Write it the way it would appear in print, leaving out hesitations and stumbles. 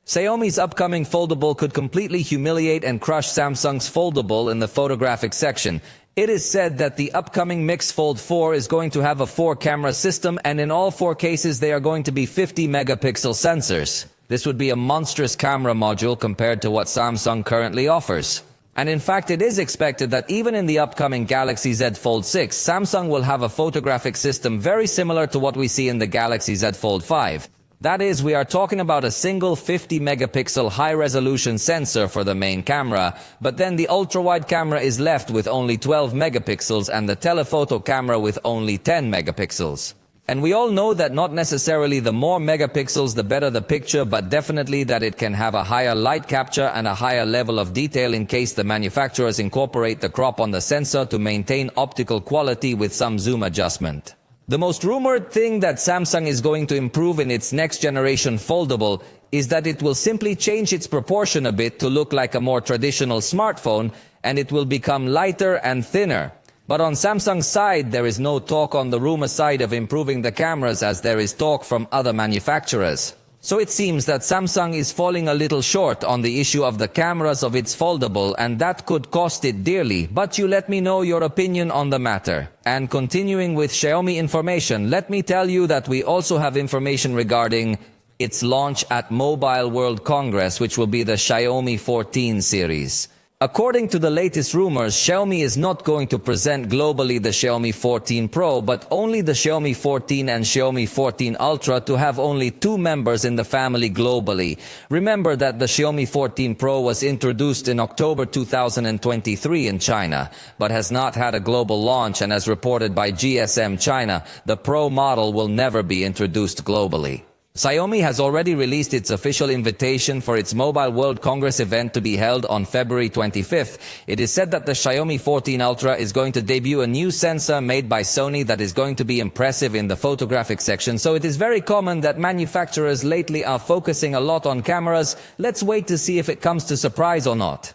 Xiaomi's upcoming foldable could completely humiliate and crush Samsung's foldable in the photographic section. It is said that the upcoming Mix Fold 4 is going to have a 4-camera system, and in all 4 cases they are going to be 50-megapixel sensors. This would be a monstrous camera module compared to what Samsung currently offers. And in fact, it is expected that even in the upcoming Galaxy Z Fold 6, Samsung will have a photographic system very similar to what we see in the Galaxy Z Fold 5. That is, we are talking about a single 50-megapixel high-resolution sensor for the main camera, but then the ultra-wide camera is left with only 12 megapixels and the telephoto camera with only 10 megapixels. And we all know that not necessarily the more megapixels the better the picture, but definitely that it can have a higher light capture and a higher level of detail in case the manufacturers incorporate the crop on the sensor to maintain optical quality with some zoom adjustment. The most rumored thing that Samsung is going to improve in its next generation foldable is that it will simply change its proportion a bit to look like a more traditional smartphone, and it will become lighter and thinner. But on Samsung's side, there is no talk on the rumor side of improving the cameras, as there is talk from other manufacturers. So it seems that Samsung is falling a little short on the issue of the cameras of its foldable, and that could cost it dearly. But you let me know your opinion on the matter. And continuing with Xiaomi information, let me tell you that we also have information regarding its launch at Mobile World Congress, which will be the Xiaomi 14 series. According to the latest rumors, Xiaomi is not going to present globally the Xiaomi 14 Pro, but only the Xiaomi 14 and Xiaomi 14 Ultra, to have only 2 members in the family globally. Remember that the Xiaomi 14 Pro was introduced in October 2023 in China, but has not had a global launch, and as reported by GSM China, the Pro model will never be introduced globally. Xiaomi has already released its official invitation for its Mobile World Congress event to be held on February 25th. It is said that the Xiaomi 14 Ultra is going to debut a new sensor made by Sony that is going to be impressive in the photographic section, so it is very common that manufacturers lately are focusing a lot on cameras. Let's wait to see if it comes to surprise or not.